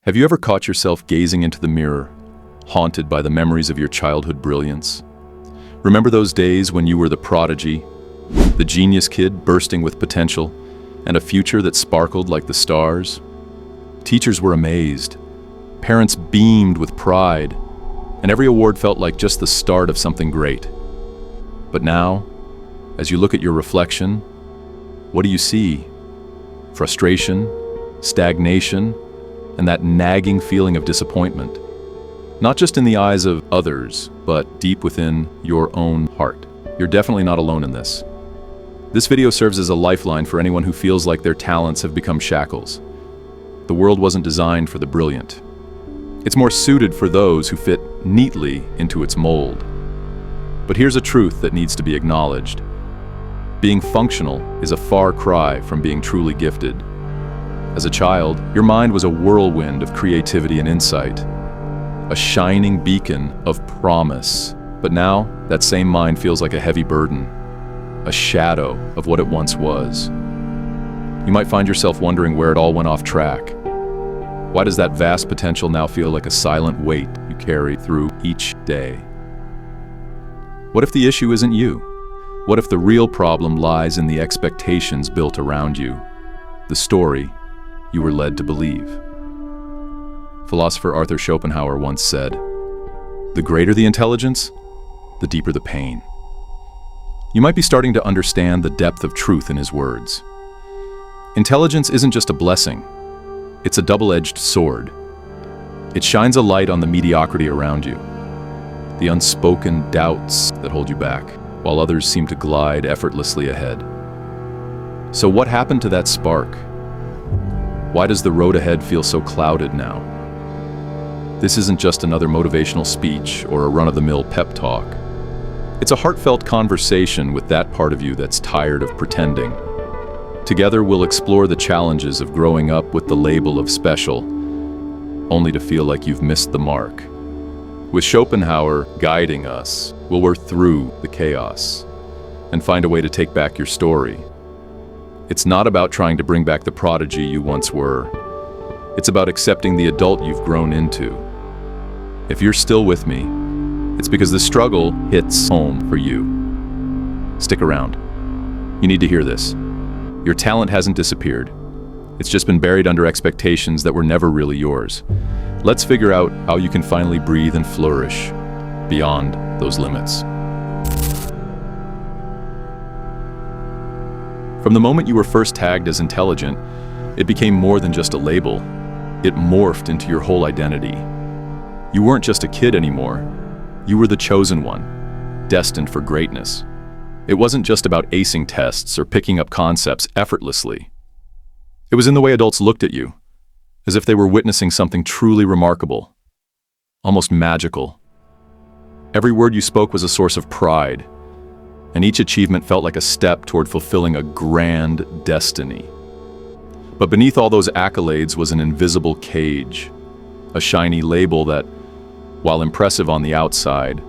Have you ever caught yourself gazing into the mirror, haunted by the memories of your childhood brilliance? Remember those days when you were the prodigy, the genius kid bursting with potential, and a future that sparkled like the stars? Teachers were amazed, parents beamed with pride, and every award felt like just the start of something great. But now, as you look at your reflection, what do you see? Frustration, stagnation, and that nagging feeling of disappointment. Not just in the eyes of others, but deep within your own heart. You're definitely not alone in this. This video serves as a lifeline for anyone who feels like their talents have become shackles. The world wasn't designed for the brilliant. It's more suited for those who fit neatly into its mold. But here's a truth that needs to be acknowledged. Being functional is a far cry from being truly gifted. As a child, your mind was a whirlwind of creativity and insight, a shining beacon of promise. But now, that same mind feels like a heavy burden, a shadow of what it once was. You might find yourself wondering where it all went off track. Why does that vast potential now feel like a silent weight you carry through each day? What if the issue isn't you? What if the real problem lies in the expectations built around you, the story you were led to believe? Philosopher Arthur Schopenhauer once said, "The greater the intelligence, the deeper the pain." You might be starting to understand the depth of truth in his words. Intelligence isn't just a blessing, it's a double-edged sword. It shines a light on the mediocrity around you, the unspoken doubts that hold you back, while others seem to glide effortlessly ahead. So what happened to that spark? Why does the road ahead feel so clouded now? This isn't just another motivational speech or a run-of-the-mill pep talk. It's a heartfelt conversation with that part of you that's tired of pretending. Together we'll explore the challenges of growing up with the label of special, only to feel like you've missed the mark. With Schopenhauer guiding us, we'll work through the chaos and find a way to take back your story. It's not about trying to bring back the prodigy you once were. It's about accepting the adult you've grown into. If you're still with me, it's because the struggle hits home for you. Stick around. You need to hear this. Your talent hasn't disappeared. It's just been buried under expectations that were never really yours. Let's figure out how you can finally breathe and flourish beyond those limits. From the moment you were first tagged as intelligent, it became more than just a label. It morphed into your whole identity. You weren't just a kid anymore. You were the chosen one, destined for greatness. It wasn't just about acing tests or picking up concepts effortlessly. It was in the way adults looked at you, as if they were witnessing something truly remarkable, almost magical. Every word you spoke was a source of pride, and each achievement felt like a step toward fulfilling a grand destiny. But beneath all those accolades was an invisible cage, a shiny label that, while impressive on the outside,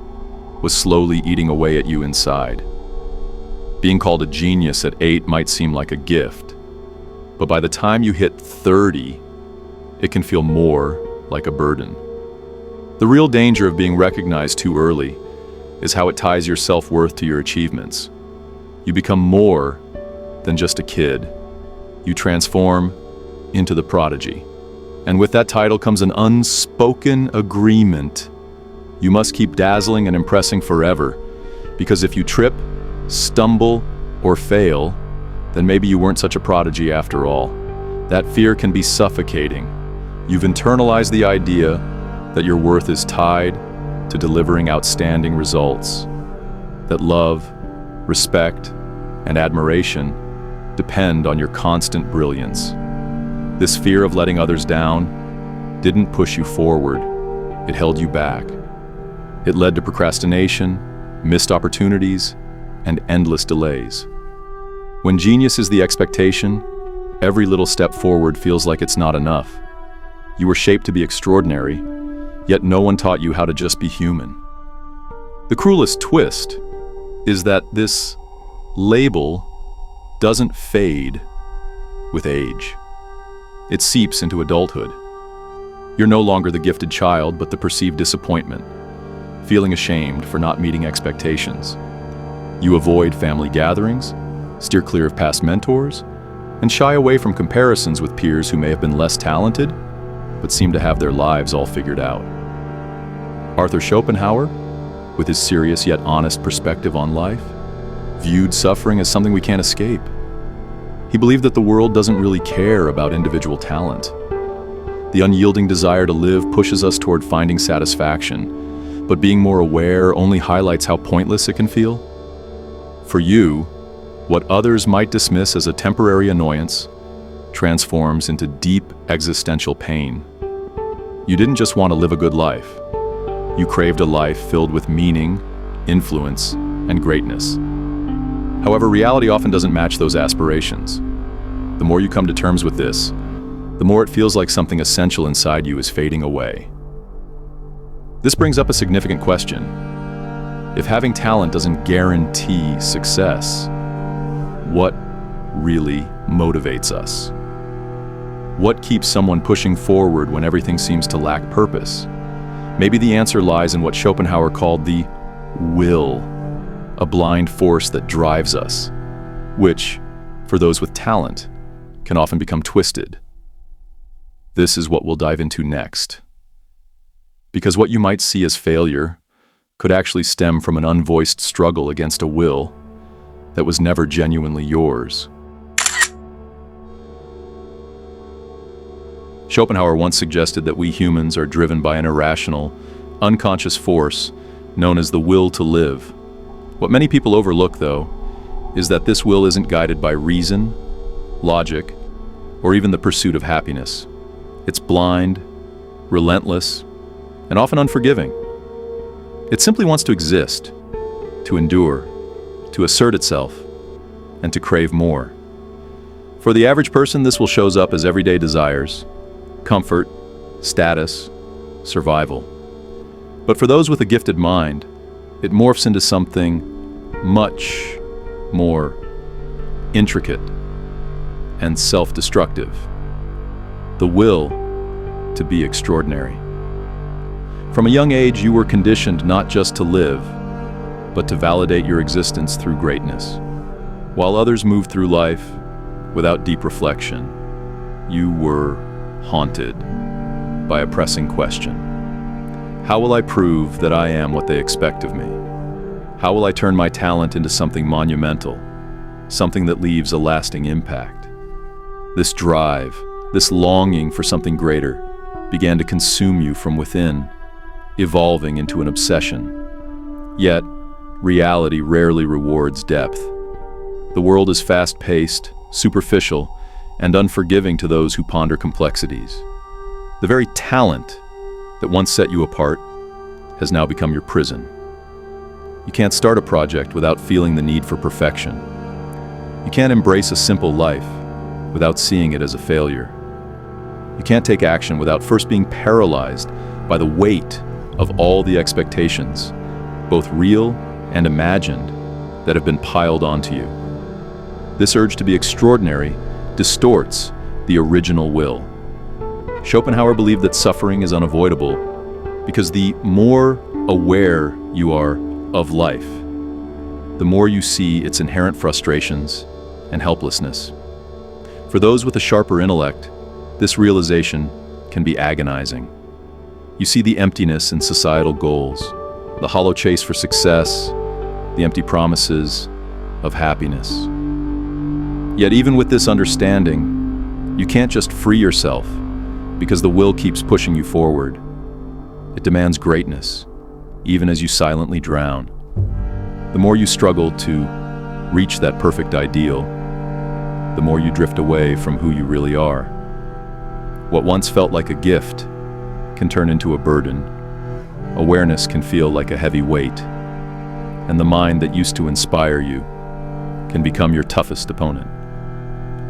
was slowly eating away at you inside. Being called a genius at 8 might seem like a gift, but by the time you hit 30, it can feel more like a burden. The real danger of being recognized too early is how it ties your self-worth to your achievements. You become more than just a kid. You transform into the prodigy. And with that title comes an unspoken agreement. You must keep dazzling and impressing forever, because if you trip, stumble, or fail, then maybe you weren't such a prodigy after all. That fear can be suffocating. You've internalized the idea that your worth is tied to delivering outstanding results, that love, respect, and admiration depend on your constant brilliance. This fear of letting others down didn't push you forward, it held you back. It led to procrastination, missed opportunities, and endless delays. When genius is the expectation, every little step forward feels like it's not enough. You were shaped to be extraordinary, yet no one taught you how to just be human. The cruelest twist is that this label doesn't fade with age. It seeps into adulthood. You're no longer the gifted child, but the perceived disappointment, feeling ashamed for not meeting expectations. You avoid family gatherings, steer clear of past mentors, and shy away from comparisons with peers who may have been less talented, but seem to have their lives all figured out. Arthur Schopenhauer, with his serious yet honest perspective on life, viewed suffering as something we can't escape. He believed that the world doesn't really care about individual talent. The unyielding desire to live pushes us toward finding satisfaction, but being more aware only highlights how pointless it can feel. For you, what others might dismiss as a temporary annoyance transforms into deep existential pain. You didn't just want to live a good life. You craved a life filled with meaning, influence, and greatness. However, reality often doesn't match those aspirations. The more you come to terms with this, the more it feels like something essential inside you is fading away. This brings up a significant question. If having talent doesn't guarantee success, what really motivates us? What keeps someone pushing forward when everything seems to lack purpose? Maybe the answer lies in what Schopenhauer called the will, a blind force that drives us, which, for those with talent, can often become twisted. This is what we'll dive into next. Because what you might see as failure could actually stem from an unvoiced struggle against a will that was never genuinely yours. Schopenhauer once suggested that we humans are driven by an irrational, unconscious force known as the will to live. What many people overlook, though, is that this will isn't guided by reason, logic, or even the pursuit of happiness. It's blind, relentless, and often unforgiving. It simply wants to exist, to endure, to assert itself, and to crave more. For the average person, this will shows up as everyday desires, comfort, status, survival. But for those with a gifted mind, it morphs into something much more intricate and self-destructive. The will to be extraordinary. From a young age, you were conditioned not just to live, but to validate your existence through greatness. While others moved through life without deep reflection, you were haunted by a pressing question. How will I prove that I am what they expect of me? How will I turn my talent into something monumental, something that leaves a lasting impact? This drive, this longing for something greater, began to consume you from within, evolving into an obsession. Yet, reality rarely rewards depth. The world is fast-paced, superficial, and unforgiving to those who ponder complexities. The very talent that once set you apart has now become your prison. You can't start a project without feeling the need for perfection. You can't embrace a simple life without seeing it as a failure. You can't take action without first being paralyzed by the weight of all the expectations, both real and imagined, that have been piled onto you. This urge to be extraordinary distorts the original will. Schopenhauer believed that suffering is unavoidable because the more aware you are of life, the more you see its inherent frustrations and helplessness. For those with a sharper intellect, this realization can be agonizing. You see the emptiness in societal goals, the hollow chase for success, the empty promises of happiness. Yet even with this understanding, you can't just free yourself because the will keeps pushing you forward. It demands greatness, even as you silently drown. The more you struggle to reach that perfect ideal, the more you drift away from who you really are. What once felt like a gift can turn into a burden. Awareness can feel like a heavy weight, and the mind that used to inspire you can become your toughest opponent.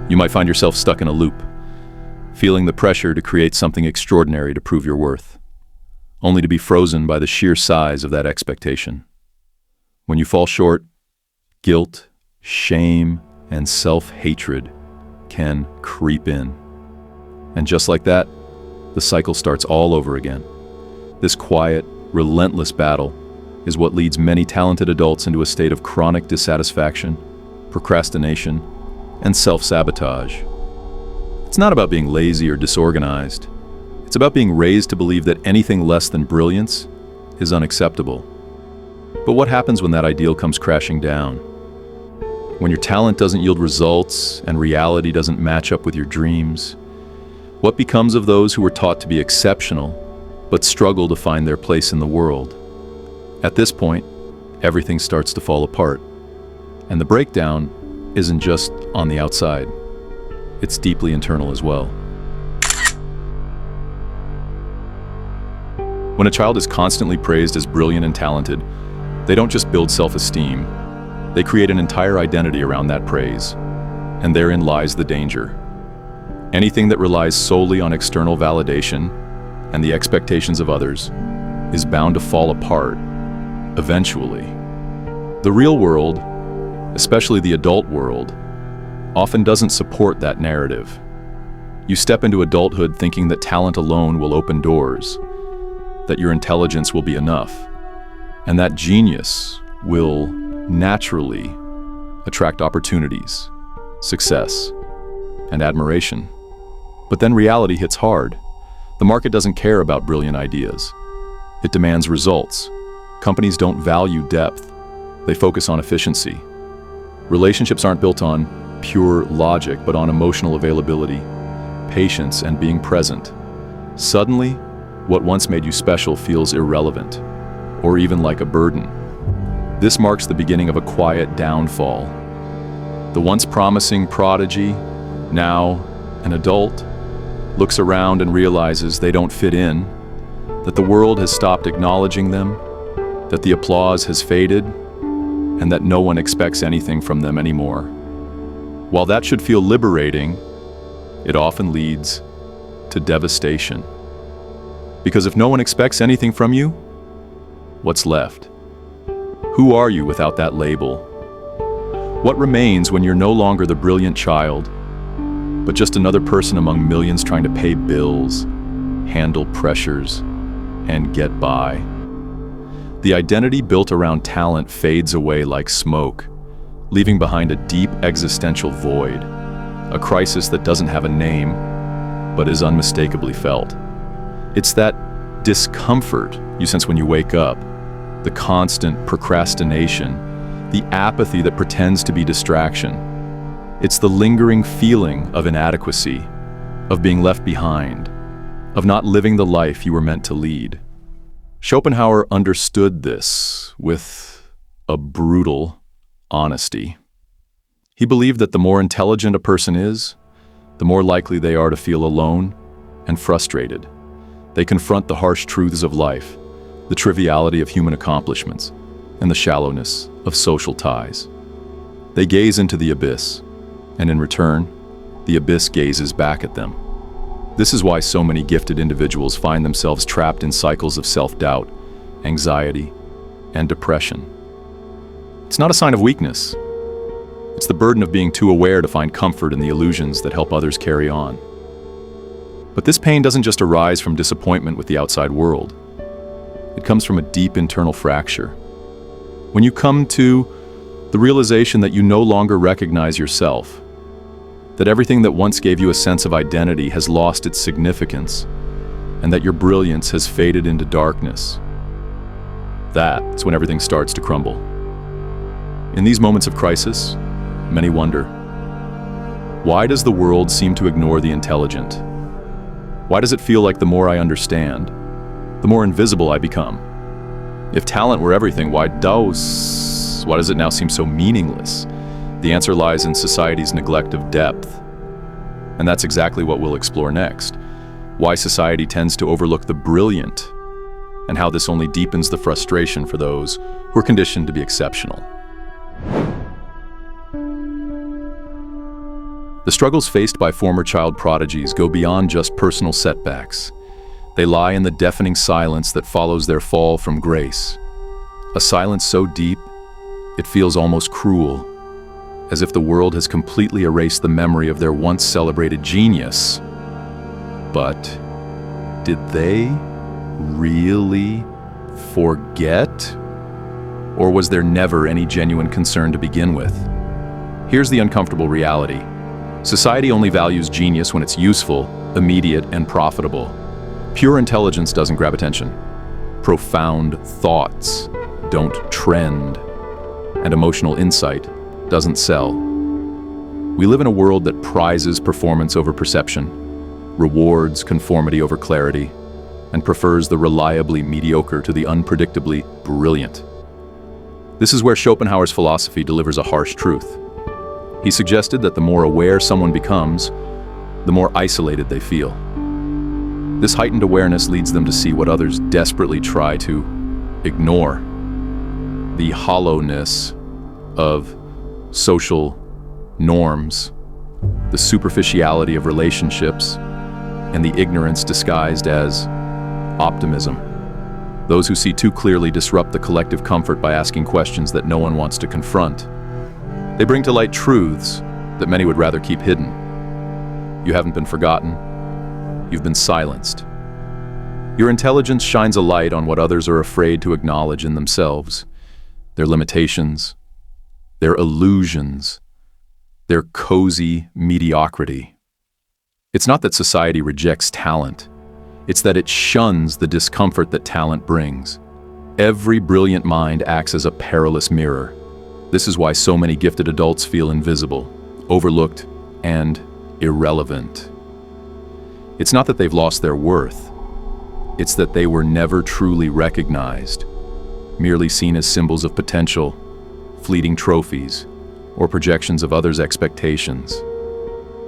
You might find yourself stuck in a loop, feeling the pressure to create something extraordinary to prove your worth, only to be frozen by the sheer size of that expectation. When you fall short, guilt, shame, and self-hatred can creep in. And just like that, the cycle starts all over again. This quiet, relentless battle is what leads many talented adults into a state of chronic dissatisfaction, procrastination, and self-sabotage. It's not about being lazy or disorganized. It's about being raised to believe that anything less than brilliance is unacceptable. But what happens when that ideal comes crashing down? When your talent doesn't yield results and reality doesn't match up with your dreams? What becomes of those who were taught to be exceptional but struggle to find their place in the world? At this point, everything starts to fall apart. And the breakdown isn't just on the outside. It's deeply internal as well. When a child is constantly praised as brilliant and talented, they don't just build self-esteem. They create an entire identity around that praise. And therein lies the danger. Anything that relies solely on external validation and the expectations of others is bound to fall apart eventually. The real world, especially the adult world, often doesn't support that narrative. You step into adulthood thinking that talent alone will open doors, that your intelligence will be enough, and that genius will naturally attract opportunities, success, and admiration. But then reality hits hard. The market doesn't care about brilliant ideas. It demands results. Companies don't value depth. They focus on efficiency. Relationships aren't built on pure logic, but on emotional availability, patience, and being present. Suddenly, what once made you special feels irrelevant, or even like a burden. This marks the beginning of a quiet downfall. The once promising prodigy, now an adult, looks around and realizes they don't fit in, that the world has stopped acknowledging them, that the applause has faded, and that no one expects anything from them anymore. While that should feel liberating, it often leads to devastation. Because if no one expects anything from you, what's left? Who are you without that label? What remains when you're no longer the brilliant child, but just another person among millions trying to pay bills, handle pressures, and get by? The identity built around talent fades away like smoke, leaving behind a deep existential void, a crisis that doesn't have a name, but is unmistakably felt. It's that discomfort you sense when you wake up, the constant procrastination, the apathy that pretends to be distraction. It's the lingering feeling of inadequacy, of being left behind, of not living the life you were meant to lead. Schopenhauer understood this with a brutal honesty. He believed that the more intelligent a person is, the more likely they are to feel alone and frustrated. They confront the harsh truths of life, the triviality of human accomplishments, and the shallowness of social ties. They gaze into the abyss, and in return, the abyss gazes back at them. This is why so many gifted individuals find themselves trapped in cycles of self-doubt, anxiety, and depression. It's not a sign of weakness. It's the burden of being too aware to find comfort in the illusions that help others carry on. But this pain doesn't just arise from disappointment with the outside world. It comes from a deep internal fracture. When you come to the realization that you no longer recognize yourself, that everything that once gave you a sense of identity has lost its significance, and that your brilliance has faded into darkness, that's when everything starts to crumble. In these moments of crisis, many wonder, why does the world seem to ignore the intelligent? Why does it feel like the more I understand, the more invisible I become? If talent were everything, why does it now seem so meaningless? The answer lies in society's neglect of depth. And that's exactly what we'll explore next. Why society tends to overlook the brilliant, and how this only deepens the frustration for those who are conditioned to be exceptional. The struggles faced by former child prodigies go beyond just personal setbacks. They lie in the deafening silence that follows their fall from grace. A silence so deep, it feels almost cruel, as if the world has completely erased the memory of their once celebrated genius. But did they really forget? Or was there never any genuine concern to begin with? Here's the uncomfortable reality. Society only values genius when it's useful, immediate, and profitable. Pure intelligence doesn't grab attention. Profound thoughts don't trend. And emotional insight doesn't sell. We live in a world that prizes performance over perception, rewards conformity over clarity, and prefers the reliably mediocre to the unpredictably brilliant. This is where Schopenhauer's philosophy delivers a harsh truth. He suggested that the more aware someone becomes, the more isolated they feel. This heightened awareness leads them to see what others desperately try to ignore: the hollowness of social norms, the superficiality of relationships, and the ignorance disguised as optimism. Those who see too clearly disrupt the collective comfort by asking questions that no one wants to confront. They bring to light truths that many would rather keep hidden. You haven't been forgotten. You've been silenced. Your intelligence shines a light on what others are afraid to acknowledge in themselves: their limitations, their illusions, their cozy mediocrity. It's not that society rejects talent. It's that it shuns the discomfort that talent brings. Every brilliant mind acts as a perilous mirror. This is why so many gifted adults feel invisible, overlooked, and irrelevant. It's not that they've lost their worth. It's that they were never truly recognized, merely seen as symbols of potential, fleeting trophies, or projections of others' expectations.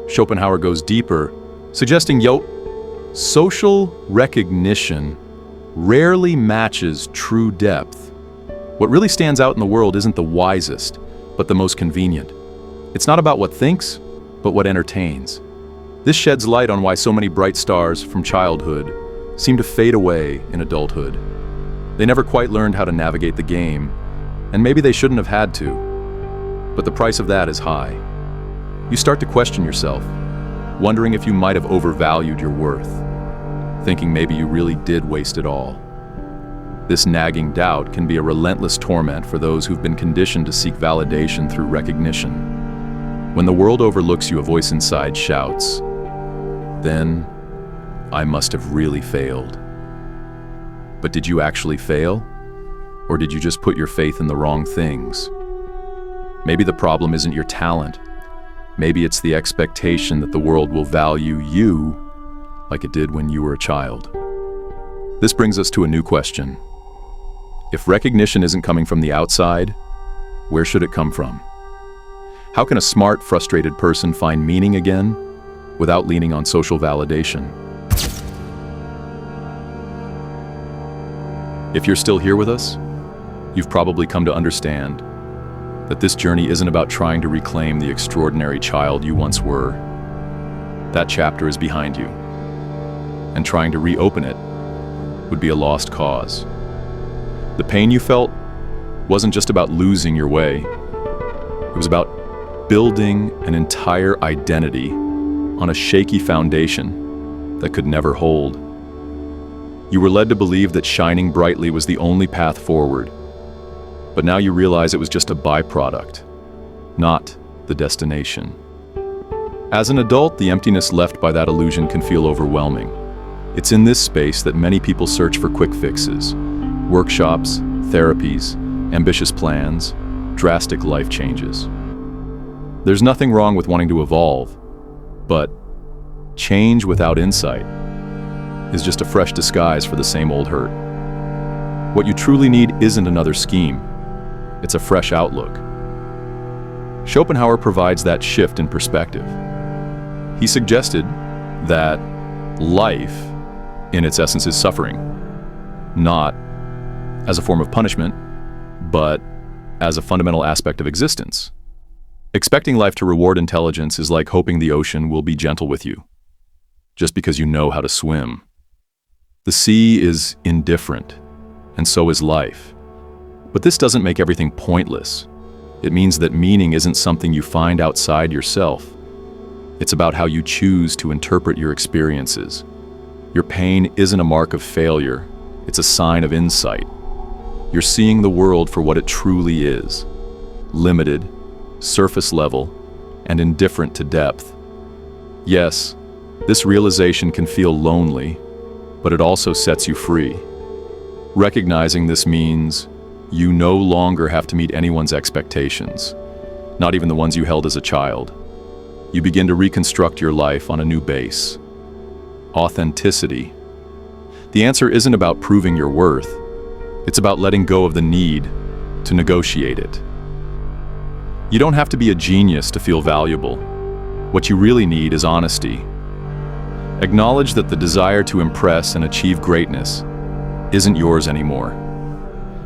Schopenhauer goes deeper, suggesting, social recognition rarely matches true depth. What really stands out in the world isn't the wisest, but the most convenient. It's not about what thinks, but what entertains. This sheds light on why so many bright stars from childhood seem to fade away in adulthood. They never quite learned how to navigate the game, and maybe they shouldn't have had to. But the price of that is high. You start to question yourself, wondering if you might have overvalued your worth, thinking maybe you really did waste it all. This nagging doubt can be a relentless torment for those who've been conditioned to seek validation through recognition. When the world overlooks you, a voice inside shouts, "Then I must have really failed." But did you actually fail? Or did you just put your faith in the wrong things? Maybe the problem isn't your talent. Maybe it's the expectation that the world will value you like it did when you were a child. This brings us to a new question. If recognition isn't coming from the outside, where should it come from? How can a smart, frustrated person find meaning again without leaning on social validation? If you're still here with us, you've probably come to understand that this journey isn't about trying to reclaim the extraordinary child you once were. That chapter is behind you, and trying to reopen it would be a lost cause. The pain you felt wasn't just about losing your way. It was about building an entire identity on a shaky foundation that could never hold. You were led to believe that shining brightly was the only path forward, but now you realize it was just a byproduct, not the destination. As an adult, the emptiness left by that illusion can feel overwhelming. It's in this space that many people search for quick fixes: workshops, therapies, ambitious plans, drastic life changes. There's nothing wrong with wanting to evolve, but change without insight is just a fresh disguise for the same old hurt. What you truly need isn't another scheme. It's a fresh outlook. Schopenhauer provides that shift in perspective. He suggested that life, in its essence, is suffering, not as a form of punishment, but as a fundamental aspect of existence. Expecting life to reward intelligence is like hoping the ocean will be gentle with you, just because you know how to swim. The sea is indifferent, and so is life. But this doesn't make everything pointless. It means that meaning isn't something you find outside yourself. It's about how you choose to interpret your experiences. Your pain isn't a mark of failure, it's a sign of insight. You're seeing the world for what it truly is: limited, surface level, and indifferent to depth. Yes, this realization can feel lonely, but it also sets you free. Recognizing this means you no longer have to meet anyone's expectations, not even the ones you held as a child. You begin to reconstruct your life on a new base. Authenticity. The answer isn't about proving your worth. It's about letting go of the need to negotiate it. You don't have to be a genius to feel valuable. What you really need is honesty. Acknowledge that the desire to impress and achieve greatness isn't yours anymore.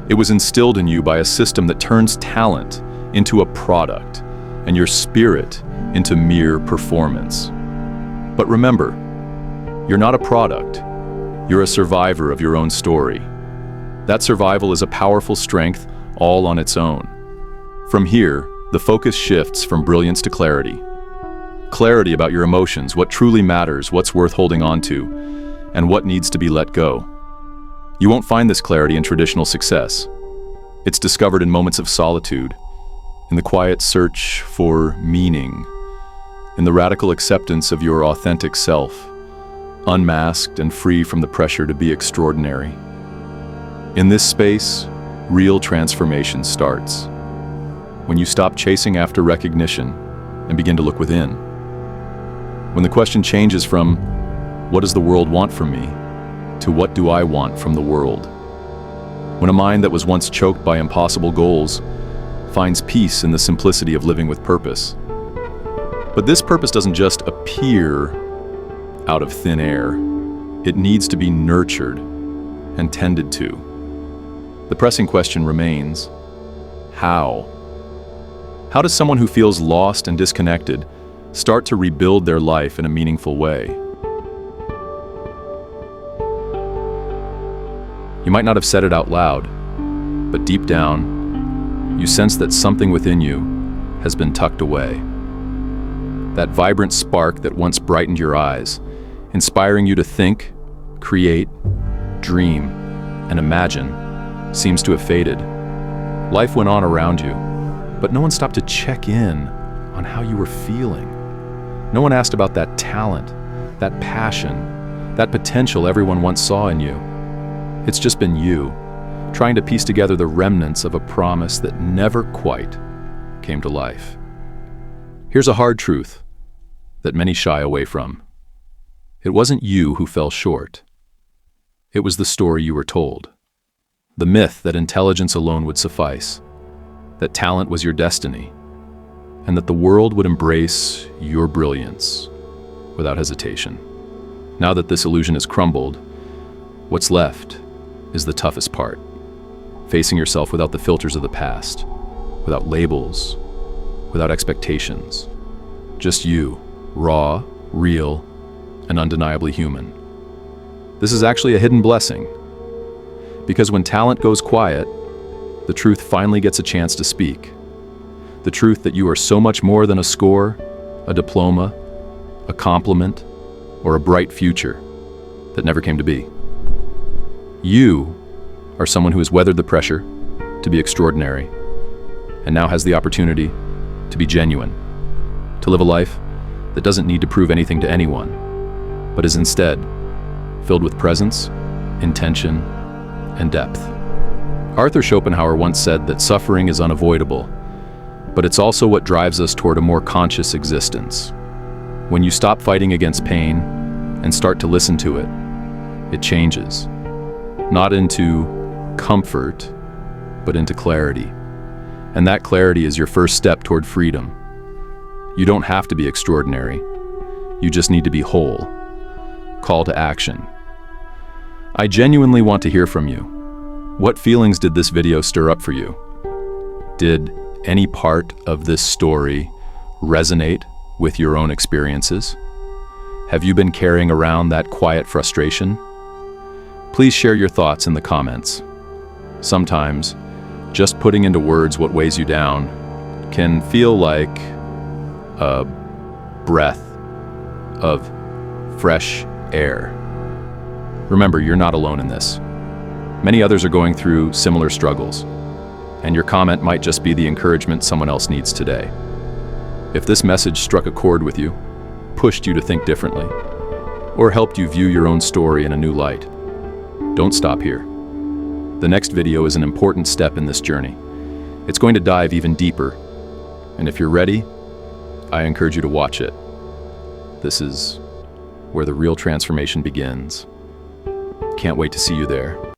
It was instilled in you by a system that turns talent into a product and your spirit into mere performance. But remember, you're not a product. You're a survivor of your own story. That survival is a powerful strength all on its own. From here, the focus shifts from brilliance to clarity. Clarity about your emotions, what truly matters, what's worth holding on to, and what needs to be let go. You won't find this clarity in traditional success. It's discovered in moments of solitude, in the quiet search for meaning, in the radical acceptance of your authentic self, unmasked and free from the pressure to be extraordinary. In this space, real transformation starts. When you stop chasing after recognition and begin to look within. When the question changes from, what does the world want from me, to what do I want from the world? When a mind that was once choked by impossible goals finds peace in the simplicity of living with purpose. But this purpose doesn't just appear out of thin air. It needs to be nurtured and tended to. The pressing question remains, how? How does someone who feels lost and disconnected start to rebuild their life in a meaningful way? You might not have said it out loud, but deep down, you sense that something within you has been tucked away. That vibrant spark that once brightened your eyes, inspiring you to think, create, dream, and imagine, seems to have faded. Life went on around you, but no one stopped to check in on how you were feeling. No one asked about that talent, that passion, that potential everyone once saw in you. It's just been you, trying to piece together the remnants of a promise that never quite came to life. Here's a hard truth that many shy away from. It wasn't you who fell short. It was the story you were told. The myth that intelligence alone would suffice, that talent was your destiny, and that the world would embrace your brilliance without hesitation. Now that this illusion has crumbled, what's left is the toughest part. Facing yourself without the filters of the past, without labels, without expectations. Just you, raw, real, and undeniably human. This is actually a hidden blessing, because when talent goes quiet, the truth finally gets a chance to speak. The truth that you are so much more than a score, a diploma, a compliment, or a bright future that never came to be. You are someone who has weathered the pressure to be extraordinary, and now has the opportunity to be genuine, to live a life that doesn't need to prove anything to anyone, but is instead filled with presence, intention, and depth. Arthur Schopenhauer once said that suffering is unavoidable, but it's also what drives us toward a more conscious existence. When you stop fighting against pain and start to listen to it, it changes. Not into comfort, but into clarity. And that clarity is your first step toward freedom. You don't have to be extraordinary. You just need to be whole. Call to action. I genuinely want to hear from you. What feelings did this video stir up for you? Did any part of this story resonate with your own experiences? Have you been carrying around that quiet frustration? Please share your thoughts in the comments. Sometimes, just putting into words what weighs you down can feel like a breath of fresh air. Remember, you're not alone in this. Many others are going through similar struggles, and your comment might just be the encouragement someone else needs today. If this message struck a chord with you, pushed you to think differently, or helped you view your own story in a new light, don't stop here. The next video is an important step in this journey. It's going to dive even deeper, and if you're ready, I encourage you to watch it. This is where the real transformation begins. Can't wait to see you there.